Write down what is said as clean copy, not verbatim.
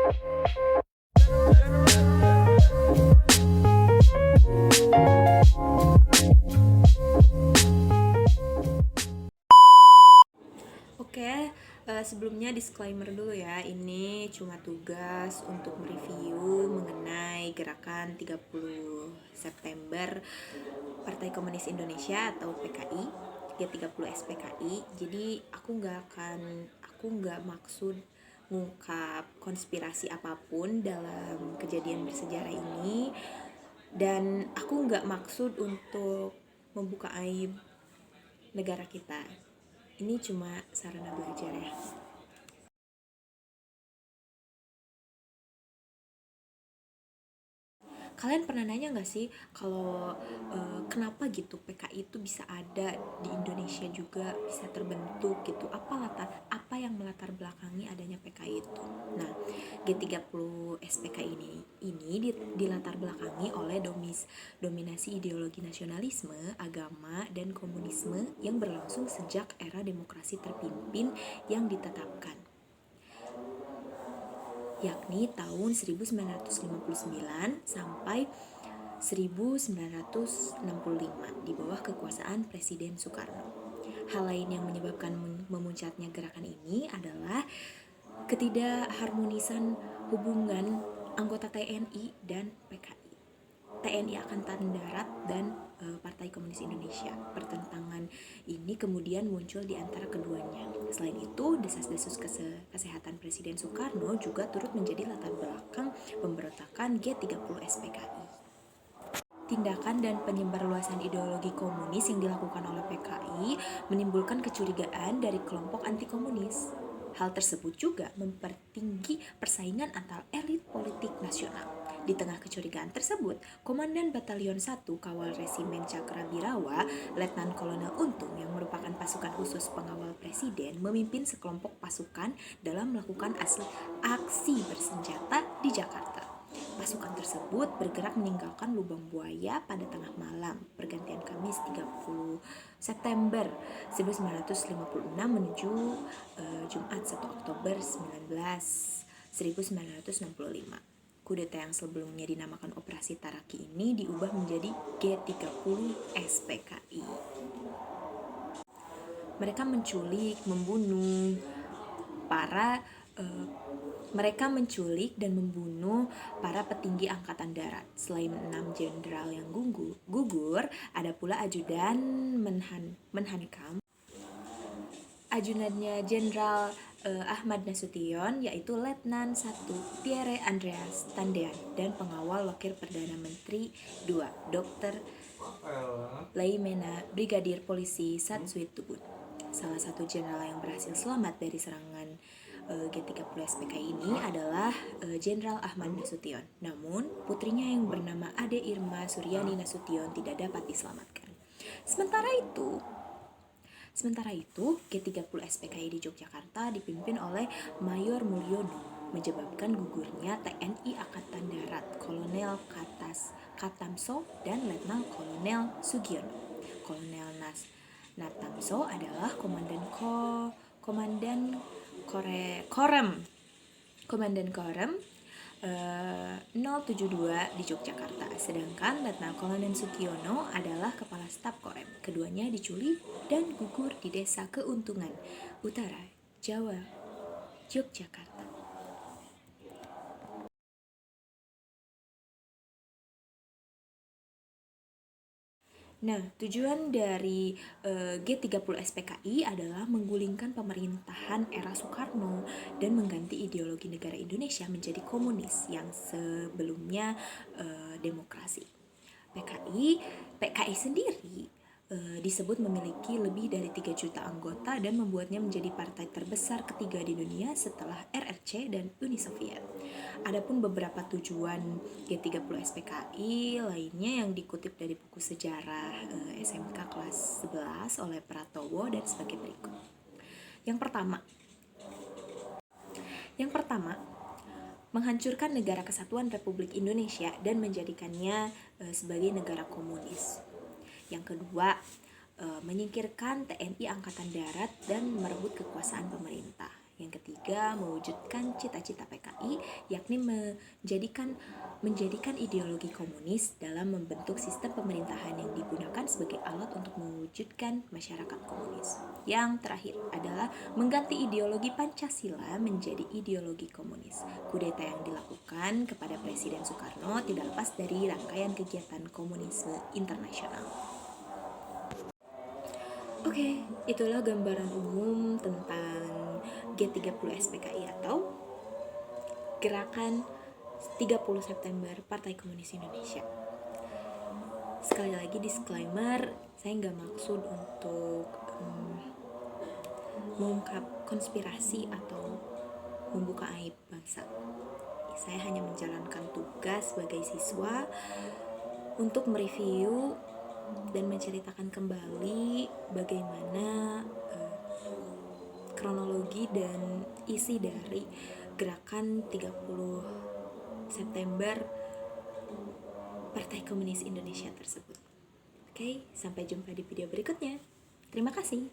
Oke, sebelumnya disclaimer dulu ya. Ini cuma tugas untuk mereview mengenai gerakan 30 September Partai Komunis Indonesia atau PKI, G30 SPKI. Jadi aku nggak maksud ngungkap konspirasi apapun dalam kejadian bersejarah ini, dan aku nggak maksud untuk membuka aib negara kita. Ini cuma sarana belajar ya. Kalian pernah nanya nggak sih kalau kenapa gitu PKI itu bisa ada di Indonesia juga, bisa terbentuk gitu? Apa yang melatar belakangi adanya PKI itu? Nah, G30 SPKI ini dilatar belakangi oleh dominasi ideologi nasionalisme, agama, dan komunisme yang berlangsung sejak era demokrasi terpimpin yang ditetapkan, yakni tahun 1959 sampai 1965 di bawah kekuasaan Presiden Soekarno. Hal lain yang menyebabkan memuncaknya gerakan ini adalah ketidakharmonisan hubungan anggota TNI dan PKI. TNI Angkatan Darat dan Partai Komunis Indonesia. Pertentangan ini kemudian muncul di antara keduanya. Selain itu, desas-desus kesehatan Presiden Soekarno juga turut menjadi latar belakang pemberontakan G30 SPKI. Tindakan dan penyebarluasan ideologi komunis yang dilakukan oleh PKI menimbulkan kecurigaan dari kelompok anti-komunis. Hal tersebut juga mempertinggi persaingan antar elit politik nasional. Di tengah kecurigaan tersebut, Komandan Batalion 1 Kawal Resimen Cakrabirawa, Letnan Kolonel Untung yang merupakan pasukan khusus pengawal presiden, memimpin sekelompok pasukan dalam melakukan aksi bersenjata di Jakarta. Pasukan tersebut bergerak meninggalkan Lubang Buaya pada tengah malam pergantian Kamis 30 September 1956 menuju Jumat 1 Oktober 1965. Kudeta yang sebelumnya dinamakan Operasi Taraki ini diubah menjadi G30 SPKI. Mereka menculik dan membunuh para petinggi angkatan darat. Selain 6 jenderal yang gugur, ada pula ajudan Menhankam, ajudannya Jenderal Ahmad Nasution, yaitu Letnan 1 Pierre Andreas Tandean, dan pengawal Wakil Perdana Menteri 2 Dr. Laimena Brigadir Polisi Satswit Tubun. Salah satu jenderal yang berhasil selamat dari serangan G30 SPKI ini adalah Jenderal Ahmad Nasution. Namun, putrinya yang bernama Ade Irma Suryani Nasution tidak dapat diselamatkan. Sementara itu, G30 SPKI di Yogyakarta dipimpin oleh Mayor Mulyono, menyebabkan gugurnya TNI Angkatan Darat Kolonel Katamso dan Letnan Kolonel Sugiono. Kolonel Natamso adalah Komandan Korem 072 di Yogyakarta, sedangkan Letnan Kolonel Sugiono adalah Kepala Staf Korem. Keduanya diculik dan gugur di Desa Keuntungan, Utara Jawa, Yogyakarta. Nah, tujuan dari G30 SPKI adalah menggulingkan pemerintahan era Soekarno dan mengganti ideologi negara Indonesia menjadi komunis yang sebelumnya demokrasi. PKI sendiri disebut memiliki lebih dari 3 juta anggota dan membuatnya menjadi partai terbesar ketiga di dunia setelah RRC dan Uni Soviet. Adapun beberapa tujuan G30 SPKI lainnya yang dikutip dari buku sejarah SMK kelas 11 oleh Pratowo dan sebagai berikut. Yang pertama, menghancurkan Negara Kesatuan Republik Indonesia dan menjadikannya sebagai negara komunis. Yang kedua, menyingkirkan TNI Angkatan Darat dan merebut kekuasaan pemerintah. Yang ketiga, mewujudkan cita-cita PKI, yakni menjadikan ideologi komunis dalam membentuk sistem pemerintahan yang digunakan sebagai alat untuk mewujudkan masyarakat komunis. Yang terakhir adalah mengganti ideologi Pancasila menjadi ideologi komunis. Kudeta yang dilakukan kepada Presiden Soekarno tidak lepas dari rangkaian kegiatan komunisme internasional. Oke, itulah gambaran umum tentang G30 SPKI atau Gerakan 30 September Partai Komunis Indonesia. Sekali lagi disclaimer, saya nggak maksud untuk mengungkap konspirasi atau membuka aib bangsa. Saya hanya menjalankan tugas sebagai siswa untuk mereview dan menceritakan kembali bagaimana kronologi dan isi dari Gerakan 30 September Partai Komunis Indonesia tersebut. Oke, sampai jumpa di video berikutnya. Terima kasih.